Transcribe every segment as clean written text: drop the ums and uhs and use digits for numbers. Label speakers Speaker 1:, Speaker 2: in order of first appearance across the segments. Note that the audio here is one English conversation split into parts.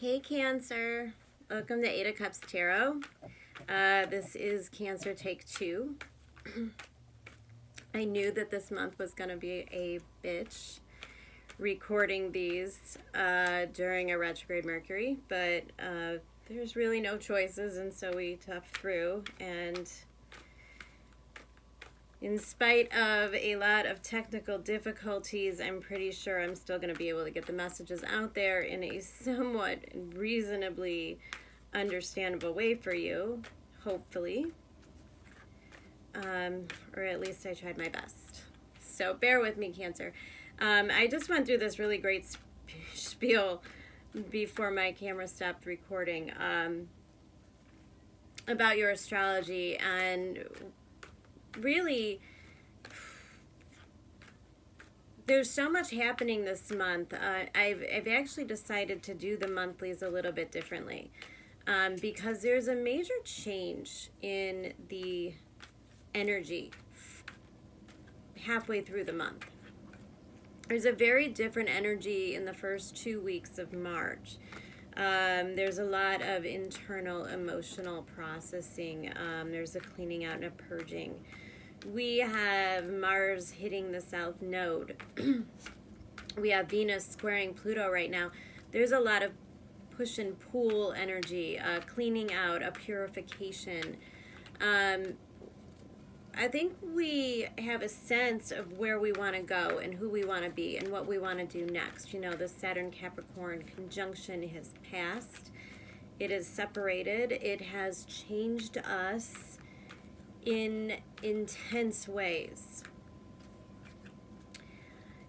Speaker 1: Hey Cancer, welcome to 8 of Cups Tarot. This is Cancer Take 2. I knew that this month was going to be a bitch recording these during a retrograde Mercury, but there's really no choices, and so we tough through. And in spite of a lot of technical difficulties, I'm pretty sure I'm still going to be able to get the messages out there in a somewhat reasonably understandable way for you, hopefully. Or at least I tried my best. So bear with me, Cancer. I just went through this really great spiel before my camera stopped recording about your astrology, and really, there's so much happening this month. I've actually decided to do the monthlies a little bit differently because there's a major change in the energy halfway through the month. There's a very different energy in the first 2 weeks of March. There's a lot of internal emotional processing. There's a cleaning out and a purging. We have Mars hitting the South Node. We have Venus squaring Pluto right now. There's a lot of push and pull energy, cleaning out, a purification. I think we have a sense of where we want to go and who we want to be and what we want to do next. You know, the Saturn-Capricorn conjunction has passed. It is separated. It has changed us in intense ways.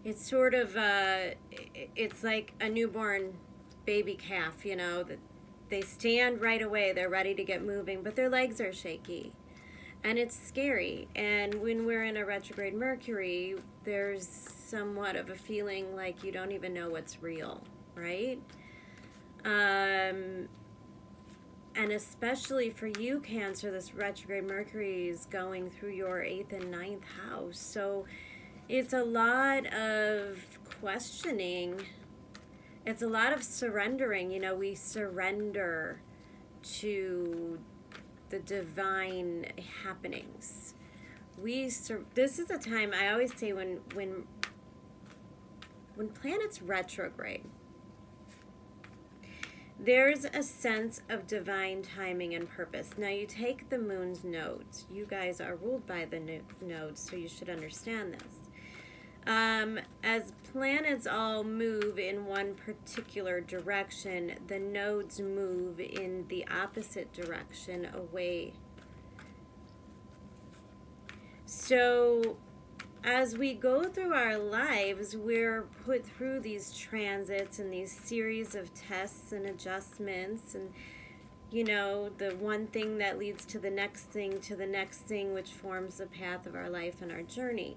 Speaker 1: It's sort of, it's like a newborn baby calf, you know, that they stand right away, they're ready to get moving, but their legs are shaky. And it's scary. And when we're in a retrograde Mercury, there's somewhat of a feeling like you don't even know what's real, right? And especially for you, Cancer, this retrograde Mercury is going through your 8th and 9th house. So it's a lot of questioning. It's a lot of surrendering. You know, we surrender to the divine happenings. This is a time, I always say, when planets retrograde, there's a sense of divine timing and purpose. Now you take the moon's nodes. You guys are ruled by the nodes, so you should understand this. As planets all move in one particular direction, the nodes move in the opposite direction away. So as we go through our lives, we're put through these transits and these series of tests and adjustments, and you know, the one thing that leads to the next thing, which forms the path of our life and our journey.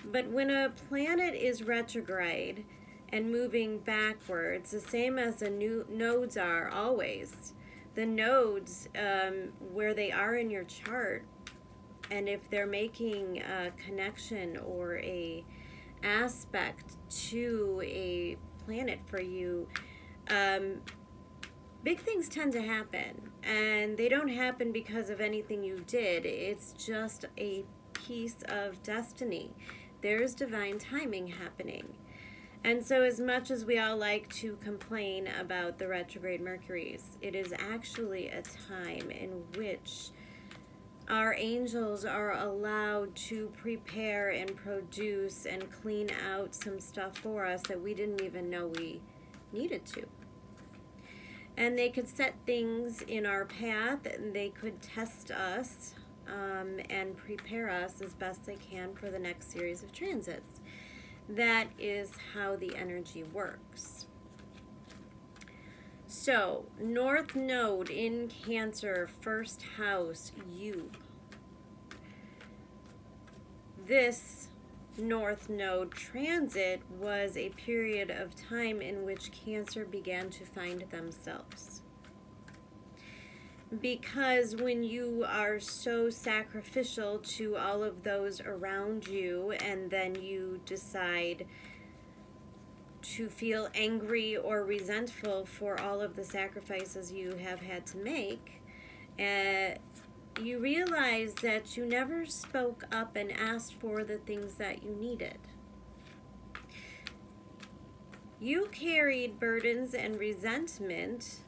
Speaker 1: But when a planet is retrograde and moving backwards, the same as the nodes are always, the nodes, where they are in your chart, and if they're making a connection or a aspect to a planet for you, big things tend to happen. And they don't happen because of anything you did. It's just a piece of destiny. There's divine timing happening. And so as much as we all like to complain about the retrograde Mercuries, it is actually a time in which our angels are allowed to prepare and produce and clean out some stuff for us that we didn't even know we needed to. And they could set things in our path, and they could test us and prepare us as best they can for the next series of transits. That is how the energy works. So, North Node in Cancer, first house, you. This North Node transit was a period of time in which Cancer began to find themselves. Because when you are so sacrificial to all of those around you, and then you decide to feel angry or resentful for all of the sacrifices you have had to make, you realize that you never spoke up and asked for the things that you needed. You carried burdens and resentment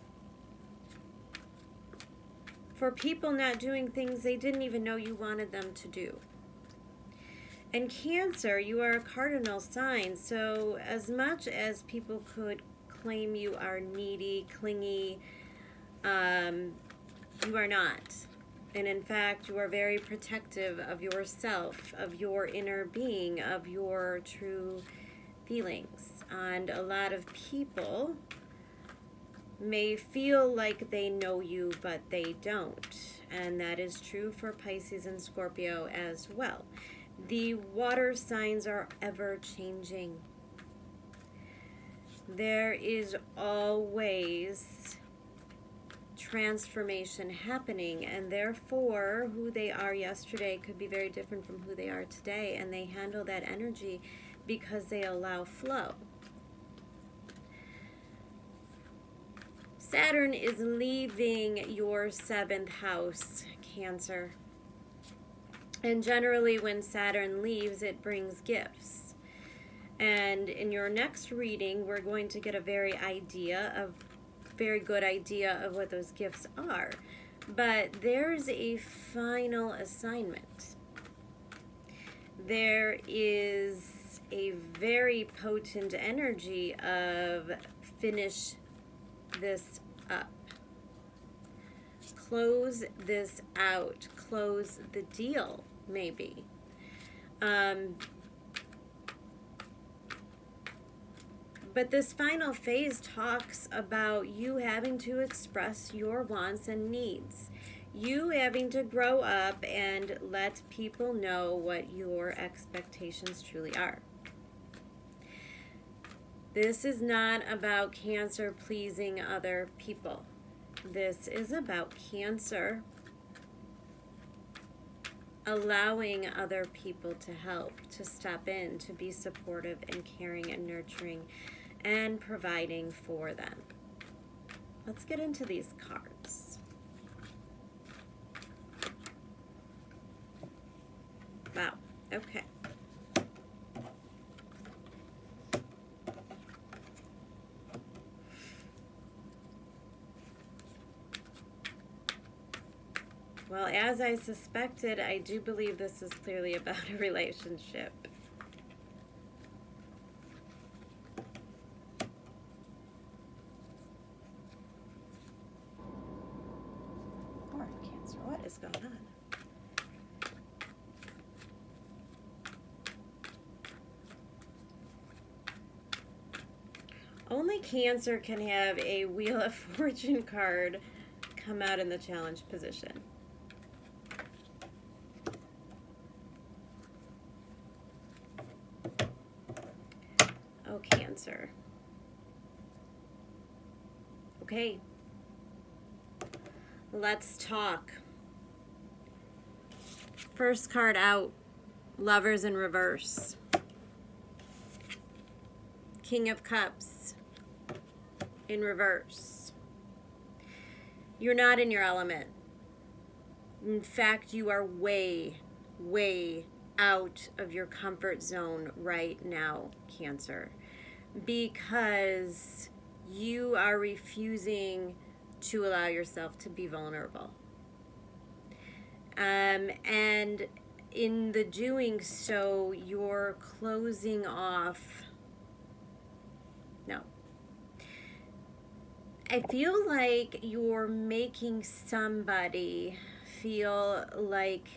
Speaker 1: for people not doing things they didn't even know you wanted them to do. And Cancer, you are a cardinal sign, so as much as people could claim you are needy, clingy, you are not. And in fact, you are very protective of yourself, of your inner being, of your true feelings. And a lot of people may feel like they know you, but they don't. And that is true for Pisces and Scorpio as well. The water signs are ever changing. There is always transformation happening, and therefore who they are yesterday could be very different from who they are today, and they handle that energy because they allow flow. Saturn is leaving your 7th house, Cancer. And generally when Saturn leaves, it brings gifts. And in your next reading, we're going to get a very good idea of what those gifts are. But there's a final assignment. There is a very potent energy of finish this up. Close this out. Close the deal, maybe. But this final phase talks about you having to express your wants and needs. You having to grow up and let people know what your expectations truly are. This is not about Cancer pleasing other people. This is about Cancer allowing other people to help, to step in, to be supportive and caring and nurturing and providing for them. Let's get into these cards. Wow, okay. Well, as I suspected, I do believe this is clearly about a relationship. Lord, Cancer, what is going on? Only Cancer can have a Wheel of Fortune card come out in the challenge position. Oh, Cancer. Okay. Let's talk. First card out, Lovers in reverse. King of Cups in reverse. You're not in your element. In fact, you are way, way out of your comfort zone right now, Cancer, because you are refusing to allow yourself to be vulnerable. And in the doing so, you're closing off. No. I feel like you're making somebody feel like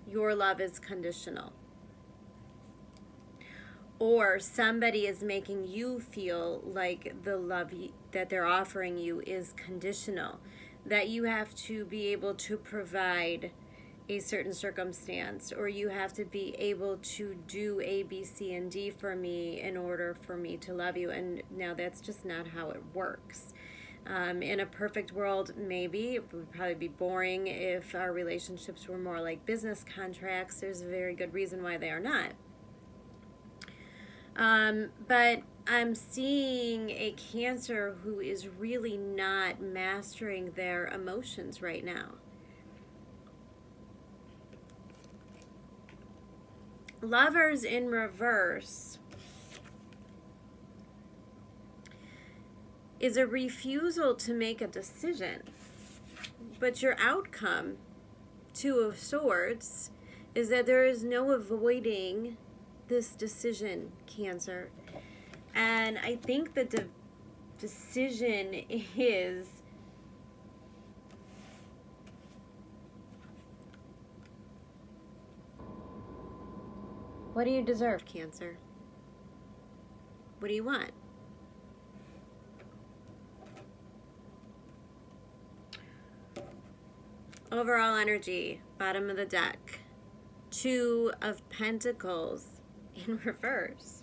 Speaker 1: your love is conditional. Or somebody is making you feel like the love that they're offering you is conditional. That you have to be able to provide a certain circumstance, or you have to be able to do A, B, C, and D for me in order for me to love you. And now that's just not how it works. In a perfect world, maybe it would probably be boring if our relationships were more like business contracts. There's a very good reason why they are not. But I'm seeing a Cancer who is really not mastering their emotions right now. Lovers in reverse is a refusal to make a decision. But your outcome, Two of Swords, is that there is no avoiding this decision, Cancer. And I think the decision is what do you deserve, Cancer? What do you want? Overall energy, bottom of the deck. Two of Pentacles in reverse.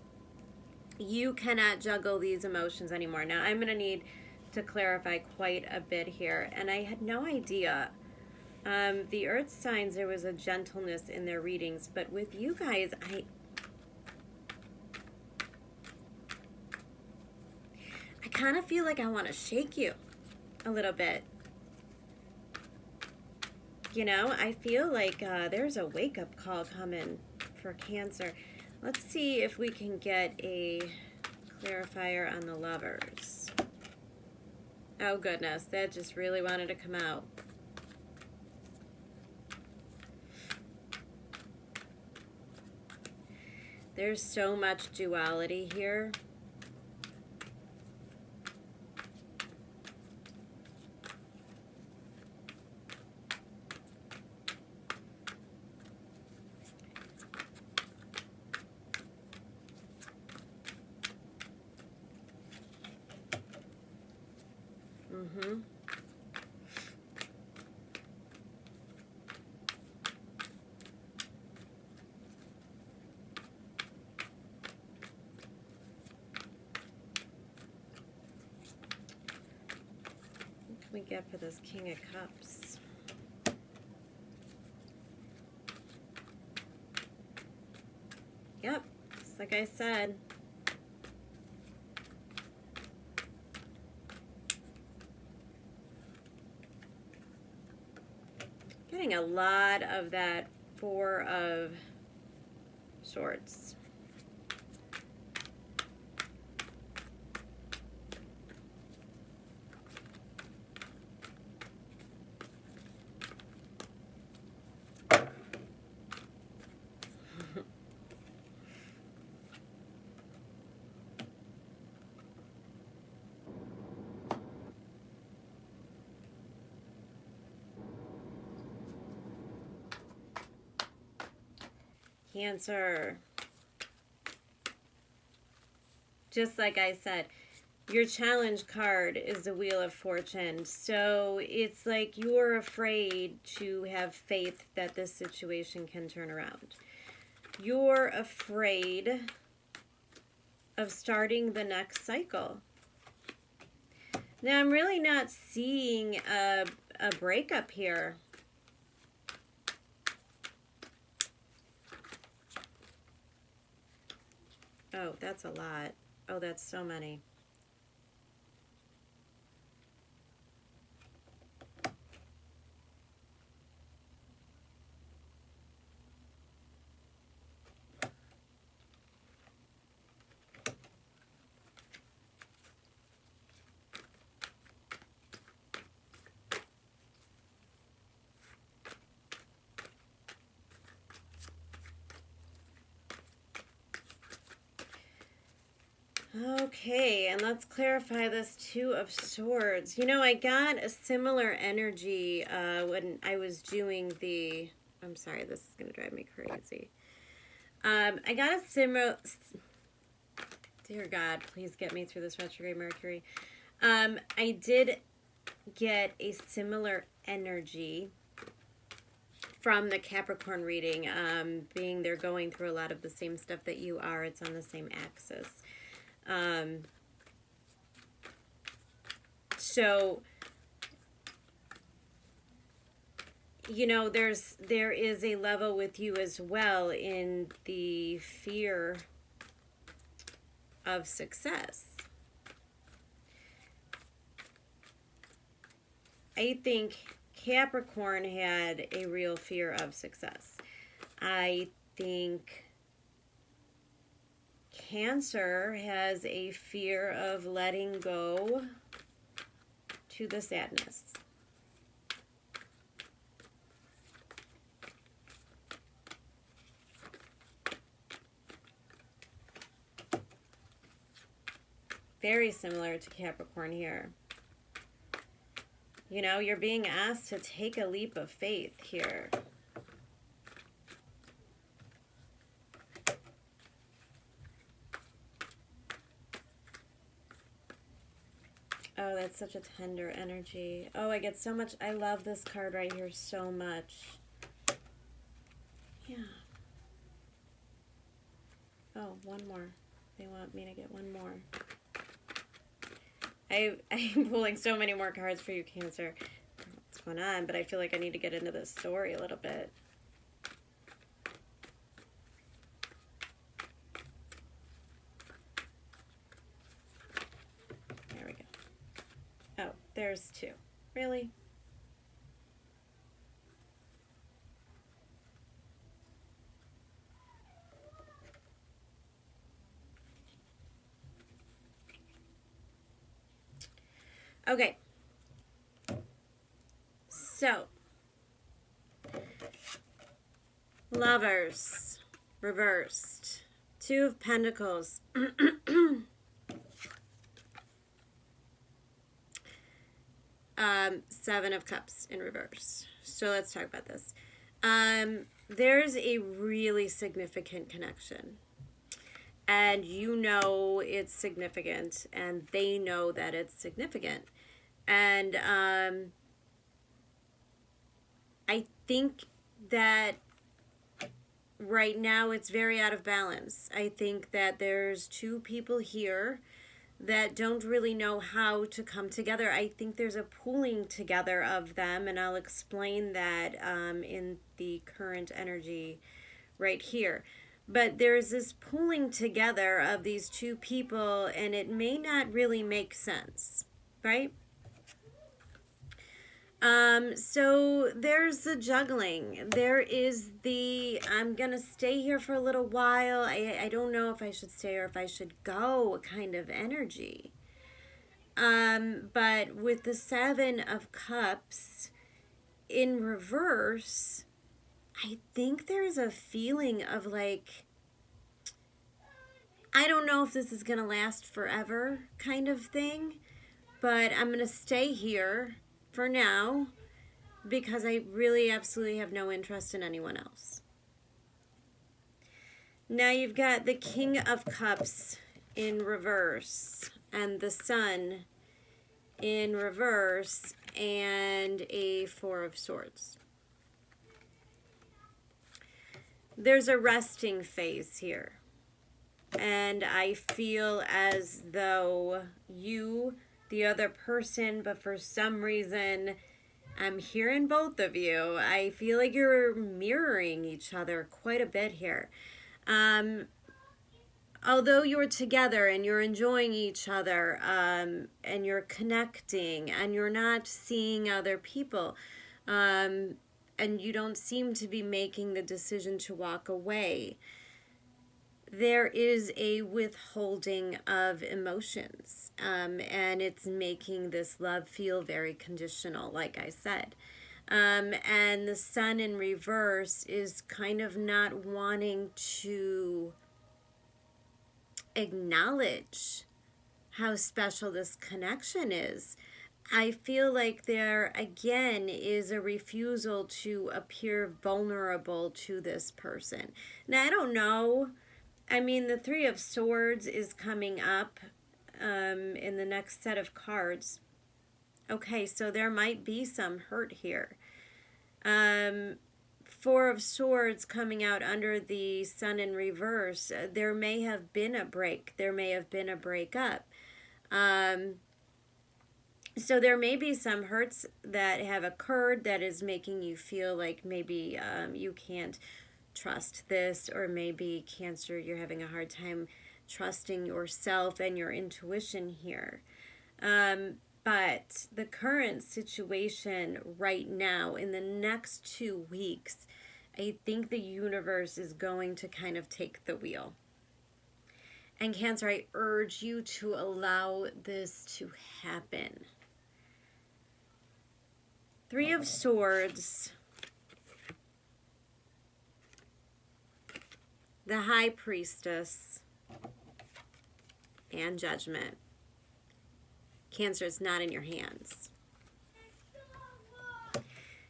Speaker 1: You cannot juggle these emotions anymore. Now, I'm going to need to clarify quite a bit here. And I had no idea. The earth signs, there was a gentleness in their readings. But with you guys, I kind of feel like I want to shake you a little bit. You know, I feel like there's a wake-up call coming for Cancer. Let's see if we can get a clarifier on the Lovers. Oh, goodness. That just really wanted to come out. There's so much duality here. What can we get for this King of Cups? Yep, just like I said. Getting a lot of that Four of Swords. Cancer. Just like I said, your challenge card is the Wheel of Fortune. So it's like you're afraid to have faith that this situation can turn around. You're afraid of starting the next cycle. Now, I'm really not seeing a breakup here. Oh, that's a lot. Oh, that's so many. Okay, and let's clarify this Two of Swords. You know, I got a similar energy when I was doing the... I'm sorry, this is going to drive me crazy. I got a similar... Dear God, please get me through this retrograde Mercury. I did get a similar energy from the Capricorn reading, being they're going through a lot of the same stuff that you are. It's on the same axis. So, you know, there is a level with you as well in the fear of success. I think Capricorn had a real fear of success. I think Cancer has a fear of letting go to the sadness. Very similar to Capricorn here. You know, you're being asked to take a leap of faith here. Oh, that's such a tender energy. Oh, I get so much. I love this card right here so much. Yeah. Oh, one more. They want me to get one more. I'm pulling so many more cards for you, Cancer. I don't know what's going on, but I feel like I need to get into this story a little bit. There we go. Oh, there's two. Really? Okay. So, Lovers, reversed. Two of Pentacles. Seven of Cups in reverse. So let's talk about this. There's a really significant connection. And you know it's significant, and they know that it's significant. And I think that right now it's very out of balance. I think that there's two people here that don't really know how to come together. I think there's a pooling together of them, and I'll explain that in the current energy right here. But there's this pooling together of these two people, and it may not really make sense, right? So there's the juggling. There is the, I'm going to stay here for a little while. I don't know if I should stay or if I should go kind of energy. But with the Seven of Cups in reverse, I think there's a feeling of like, I don't know if this is going to last forever kind of thing, but I'm going to stay here for now because I really absolutely have no interest in anyone else. Now you've got the King of Cups in reverse and the Sun in reverse and a Four of Swords. There's a resting phase here. And I feel as though you, the other person, but for some reason, I'm hearing both of you. I feel like you're mirroring each other quite a bit here. Although you're together and you're enjoying each other, and you're connecting and you're not seeing other people, and you don't seem to be making the decision to walk away, there is a withholding of emotions, and it's making this love feel very conditional, like I said. And the Sun in reverse is kind of not wanting to acknowledge how special this connection is. I feel like there, again, is a refusal to appear vulnerable to this person. Now, I don't know. I mean, the Three of Swords is coming up in the next set of cards. Okay, so there might be some hurt here. Four of Swords coming out under the Sun in reverse. There may have been a break. There may have been a breakup. So there may be some hurts that have occurred that is making you feel like maybe you can't trust this, or maybe Cancer, you're having a hard time trusting yourself and your intuition here. But the current situation right now, in the next 2 weeks, I think the universe is going to kind of take the wheel. And Cancer, I urge you to allow this to happen. 3 of Swords, the High Priestess, and Judgment. Cancer, is not in your hands.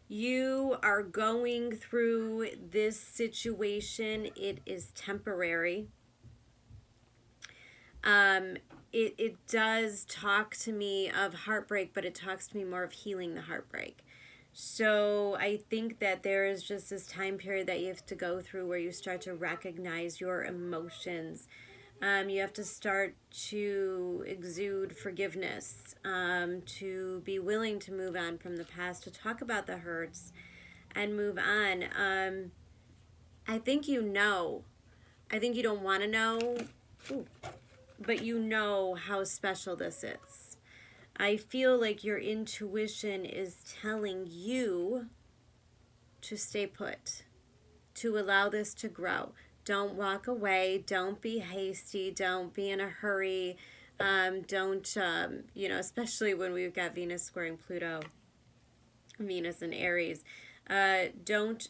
Speaker 1: You are going through this situation. It is temporary. It does talk to me of heartbreak, but it talks to me more of healing the heartbreak. So I think that there is just this time period that you have to go through where you start to recognize your emotions. You have to start to exude forgiveness, to be willing to move on from the past, to talk about the hurts and move on. I think you know. I think you don't want to know, but you know how special this is. I feel like your intuition is telling you to stay put, to allow this to grow. Don't walk away. Don't be hasty. Don't be in a hurry. Don't, especially when we've got Venus squaring Pluto, Venus and Aries. Don't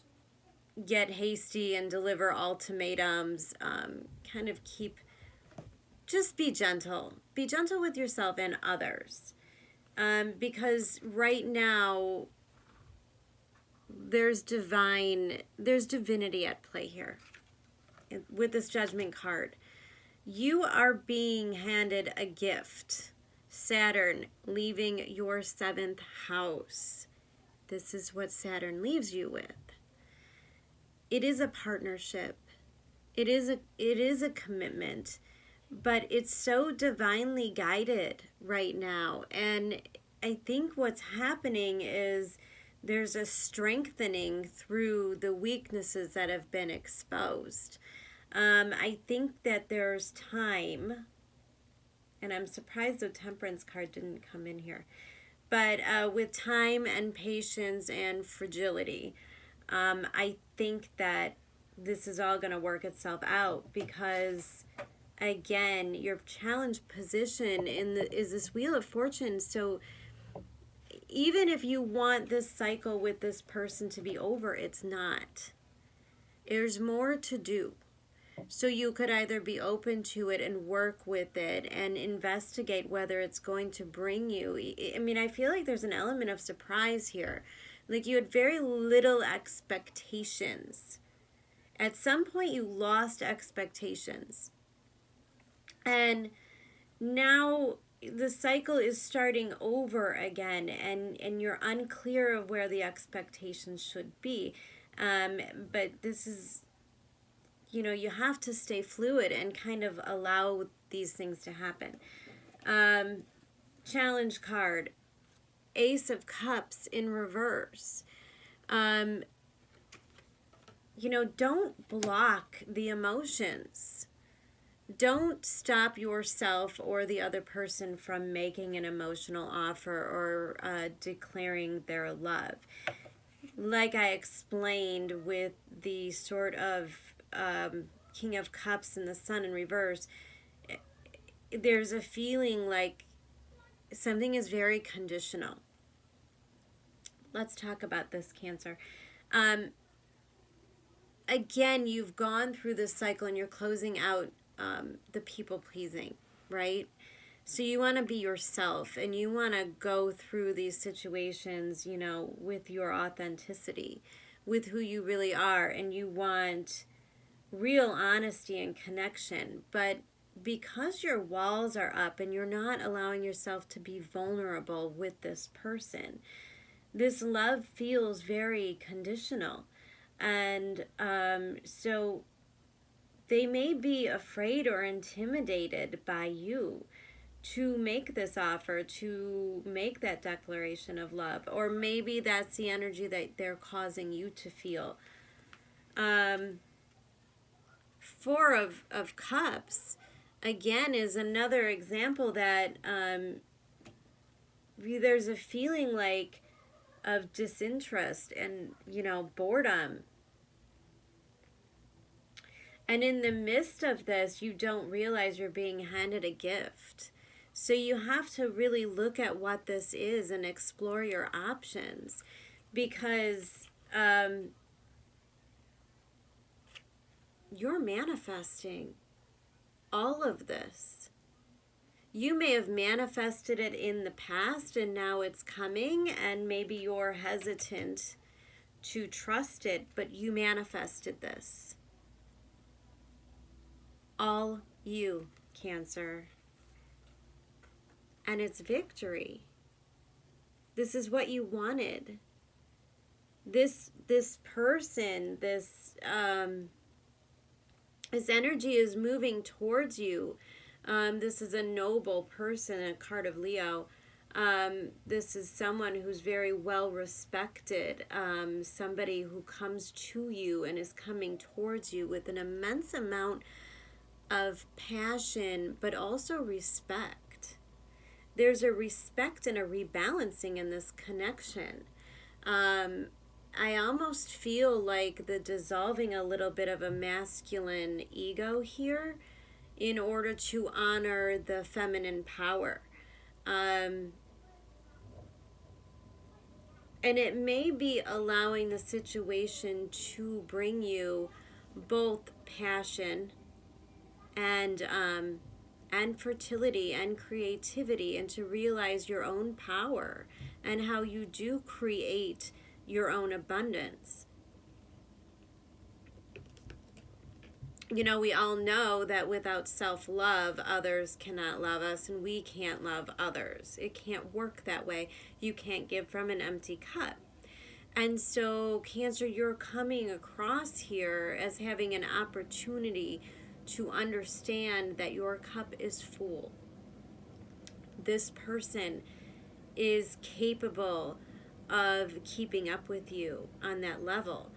Speaker 1: get hasty and deliver ultimatums. Just be gentle. Be gentle with yourself and others. Because right now, there's divinity at play here. With this Judgment card, you are being handed a gift. Saturn leaving your 7th house. This is what Saturn leaves you with. It is a partnership. It is a commitment, but it's so divinely guided right now. And I think what's happening is there's a strengthening through the weaknesses that have been exposed. I think that there's time, and I'm surprised the Temperance card didn't come in here, but with time and patience and fragility, I think that this is all going to work itself out because, again, your challenged position is this Wheel of Fortune. So even if you want this cycle with this person to be over, it's not. There's more to do. So you could either be open to it and work with it and investigate whether it's going to bring you. I mean, I feel like there's an element of surprise here. Like you had very little expectations. At some point you lost expectations. And now the cycle is starting over again, and you're unclear of where the expectations should be. But this is, you have to stay fluid and kind of allow these things to happen. Challenge card, Ace of Cups in reverse. Don't block the emotions. Don't stop yourself or the other person from making an emotional offer or declaring their love. Like I explained with the sort of King of Cups and the Sun in reverse, there's a feeling like something is very conditional. Let's talk about this, Cancer. Again, you've gone through this cycle and you're closing out the people pleasing, right? So you want to be yourself and you want to go through these situations, with your authenticity, with who you really are, and you want real honesty and connection. But because your walls are up and you're not allowing yourself to be vulnerable with this person, this love feels very conditional. And so they may be afraid or intimidated by you to make this offer, to make that declaration of love. Or maybe that's the energy that they're causing you to feel. 4 of Cups. again, is another example that there's a feeling like of disinterest and, boredom. And in the midst of this, you don't realize you're being handed a gift. So you have to really look at what this is and explore your options, because you're manifesting all of this. You may have manifested it in the past and now it's coming, and maybe you're hesitant to trust it, but you manifested this. All you, Cancer. And it's victory. This is what you wanted. This person, this energy is moving towards you. This is a noble person, a card of Leo. This is someone who's very well respected, somebody who comes to you and is coming towards you with an immense amount of passion, but also respect. There's a respect and a rebalancing in this connection. I almost feel like the dissolving a little bit of a masculine ego here in order to honor the feminine power. And it may be allowing the situation to bring you both passion and fertility and creativity, and to realize your own power and how you do create your own abundance. We all know that without self-love, others cannot love us, and we can't love others. It can't work that way. You can't give from an empty cup. And so, Cancer, you're coming across here as having an opportunity to understand that your cup is full. This person is capable of keeping up with you on that level.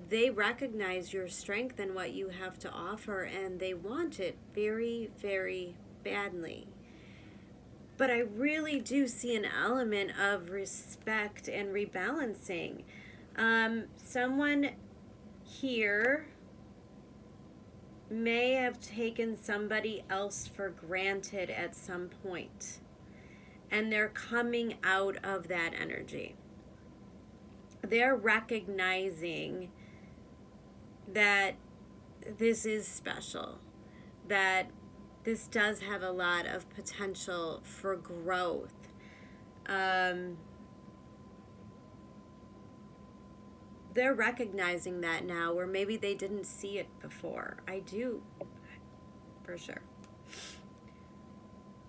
Speaker 1: They recognize your strength and what you have to offer, and they want it very, very badly. But I really do see an element of respect and rebalancing. Someone here may have taken somebody else for granted at some point, and they're coming out of that energy. They're recognizing that this is special, that this does have a lot of potential for growth. They're recognizing that now, where maybe they didn't see it before. I do, for sure.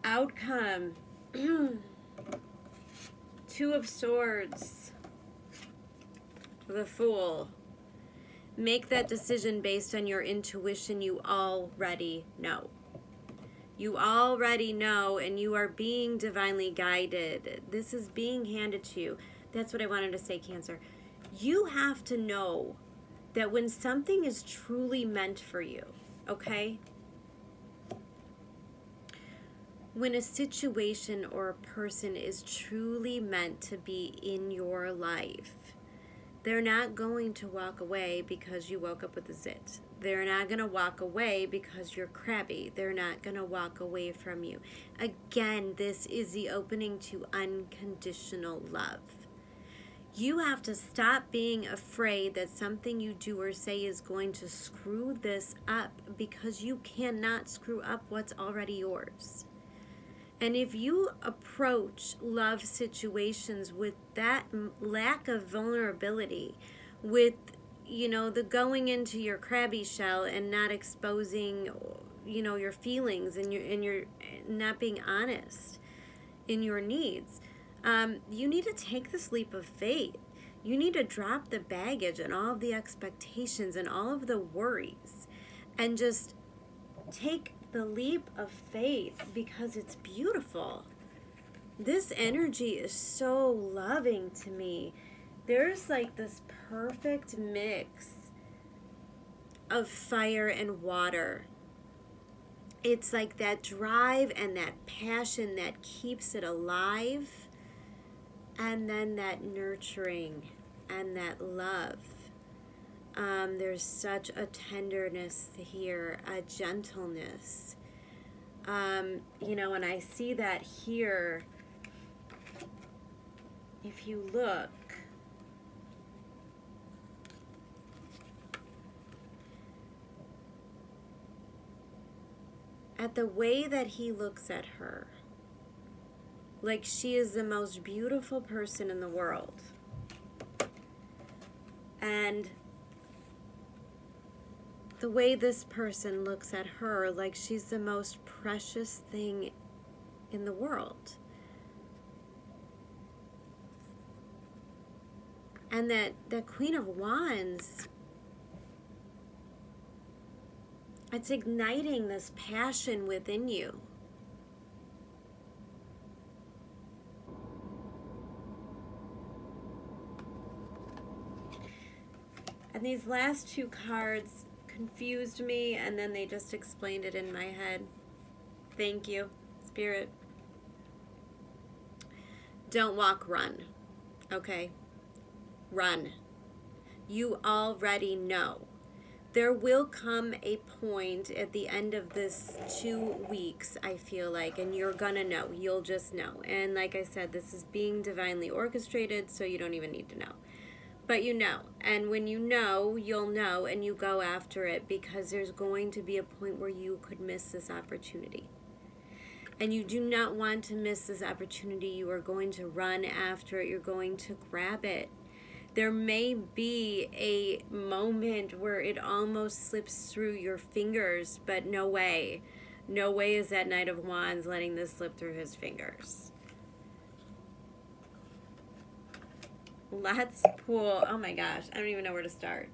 Speaker 1: Outcome. 2 of Swords. The Fool. Make that decision based on your intuition. You already know. You already know, and you are being divinely guided. This is being handed to you. That's what I wanted to say, Cancer. You have to know that when something is truly meant for you, okay? When a situation or a person is truly meant to be in your life, they're not going to walk away because you woke up with a zit. They're not going to walk away because you're crabby. They're not going to walk away from you. Again, this is the opening to unconditional love. You have to stop being afraid that something you do or say is going to screw this up, because you cannot screw up what's already yours. And if you approach love situations with that lack of vulnerability, with, the going into your crabby shell and not exposing, your feelings, and you're not being honest in your needs, you need to take this leap of faith. You need to drop the baggage and all of the expectations and all of the worries, and just take the leap of faith, because it's beautiful. This energy is so loving to me. There's like this perfect mix of fire and water. it's like that drive and that passion that keeps it alive, and then that nurturing and that love. There's such a tenderness here, a gentleness. You know, and I see that here. If you look, at the way that he looks at her, like she is the most beautiful person in the world. And the way this person looks at her, like she's the most precious thing in the world. And that Queen of Wands, it's igniting this passion within you. And these last two cards confused me, and then they just explained it in my head. Thank you, Spirit. Don't walk, run. Okay? Run. You already know. There will come a point at the end of this 2 weeks, I feel like, and you're gonna know. You'll just know. And like I said, this is being divinely orchestrated, so you don't even need to know. But you know. And when you know, you'll know, and you go after it, because there's going to be a point where you could miss this opportunity. And you do not want to miss this opportunity. You are going to run after it. You're going to grab it. There may be a moment where it almost slips through your fingers, but no way. No way is that Knight of Wands letting this slip through his fingers. Let's pull, oh my gosh, I don't even know where to start.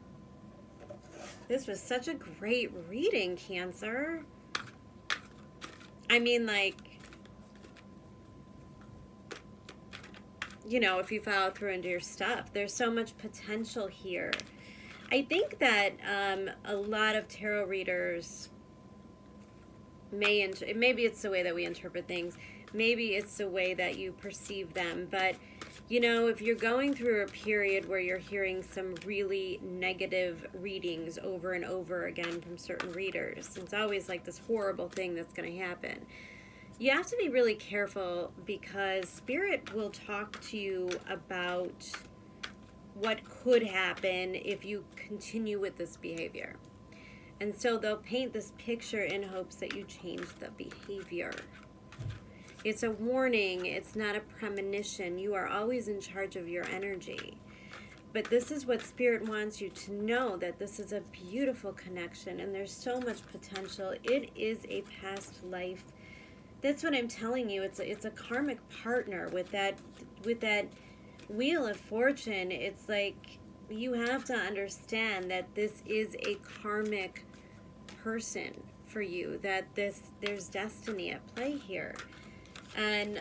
Speaker 1: This was such a great reading, Cancer. I mean, like, you know, if you follow through into your stuff, there's so much potential here. I think that a lot of tarot readers maybe it's the way that we interpret things, maybe it's the way that you perceive them, but you know, if you're going through a period where you're hearing some really negative readings over and over again from certain readers, it's always like this horrible thing that's going to happen. You have to be really careful, because Spirit will talk to you about what could happen if you continue with this behavior. And so they'll paint this picture in hopes that you change the behavior. It's a warning. It's not a premonition. You are always in charge of your energy. But this is what Spirit wants you to know, that this is a beautiful connection and there's so much potential. It is a past life. That's what I'm telling you. It's a karmic partner with that Wheel of Fortune. It's like you have to understand that this is a karmic person for you, that there's destiny at play here. And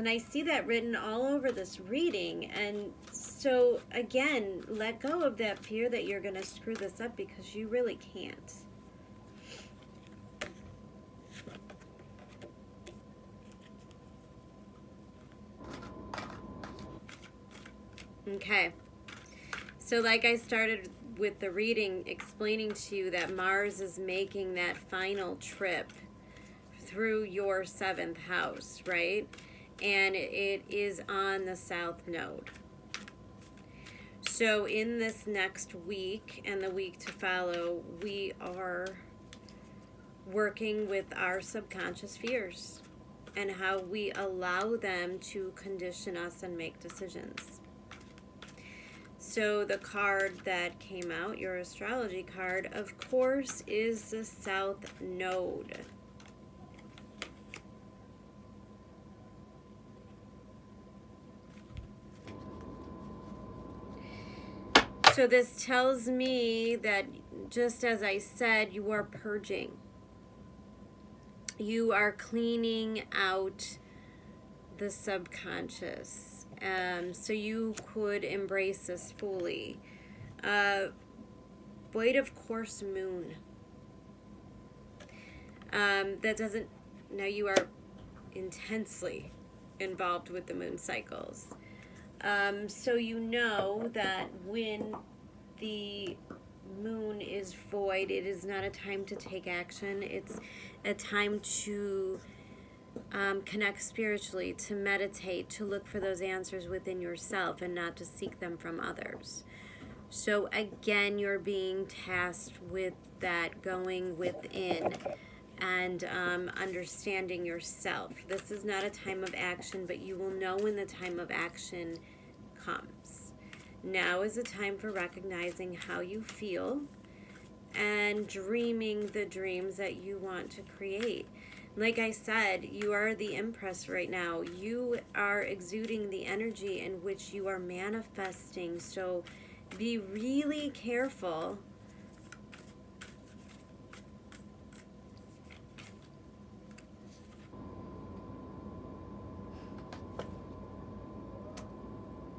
Speaker 1: I see that written all over this reading. And so again, let go of that fear that you're going to screw this up, because you really can't. Okay, so like I started with the reading explaining to you that Mars is making that final trip through your 7th house, right? And it is on the South Node. So in this next week and the week to follow, we are working with our subconscious fears and how we allow them to condition us and make decisions. So the card that came out, your astrology card, of course, is the South Node. So this tells me that, just as I said, you are purging. You are cleaning out the subconscious. So you could embrace this fully. Void of course, moon. That doesn't, now you are intensely involved with the moon cycles. So you know that when the moon is void, it is not a time to take action. It's a time to connect spiritually, to meditate, to look for those answers within yourself and not to seek them from others. So again, you're being tasked with that, going within and understanding yourself. This is not a time of action, but you will know when the time of action comes. Now is a time for recognizing how you feel and dreaming the dreams that you want to create. Like I said, you are the Empress right now. You are exuding the energy in which you are manifesting. So be really careful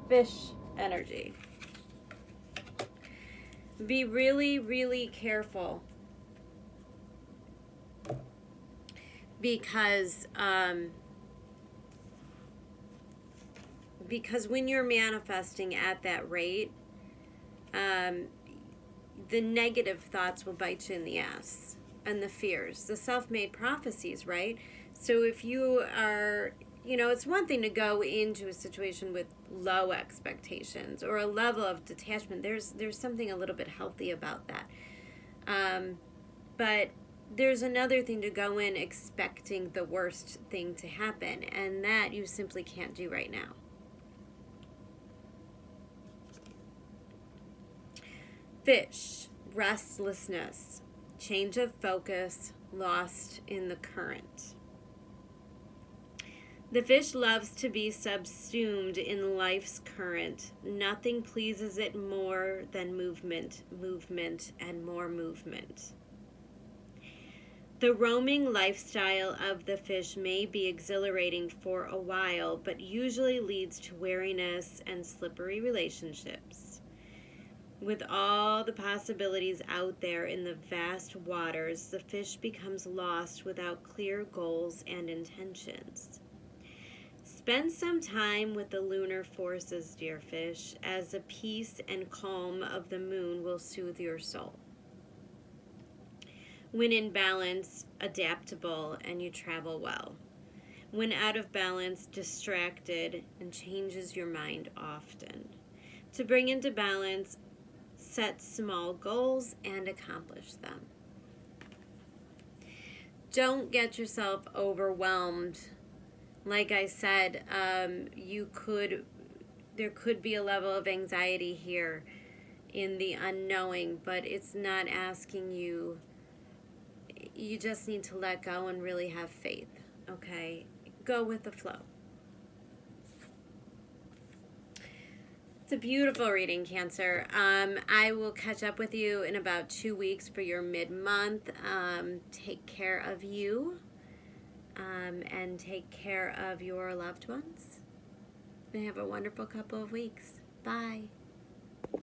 Speaker 1: fish energy. Be really, really careful because when you're manifesting at that rate, the negative thoughts will bite you in the ass, and the fears, the self-made prophecies, right? So if you are, it's one thing to go into a situation with low expectations or a level of detachment. There's something a little bit healthy about that. But there's another thing to go in expecting the worst thing to happen, and that you simply can't do right now. Fish, restlessness, change of focus, lost in the current. The fish loves to be subsumed in life's current. Nothing pleases it more than movement, movement, and more movement. The roaming lifestyle of the fish may be exhilarating for a while, but usually leads to weariness and slippery relationships. With all the possibilities out there in the vast waters, the fish becomes lost without clear goals and intentions. Spend some time with the lunar forces, dear fish, as the peace and calm of the moon will soothe your soul. When in balance, adaptable, and you travel well. When out of balance, distracted, and changes your mind often. To bring into balance, set small goals and accomplish them. Don't get yourself overwhelmed. Like I said, there could be a level of anxiety here in the unknowing, but it's not asking you. You just need to let go and really have faith, okay? Go with the flow. It's a beautiful reading, Cancer. I will catch up with you in about 2 weeks for your mid-month. Take care of you and take care of your loved ones. And have a wonderful couple of weeks. Bye.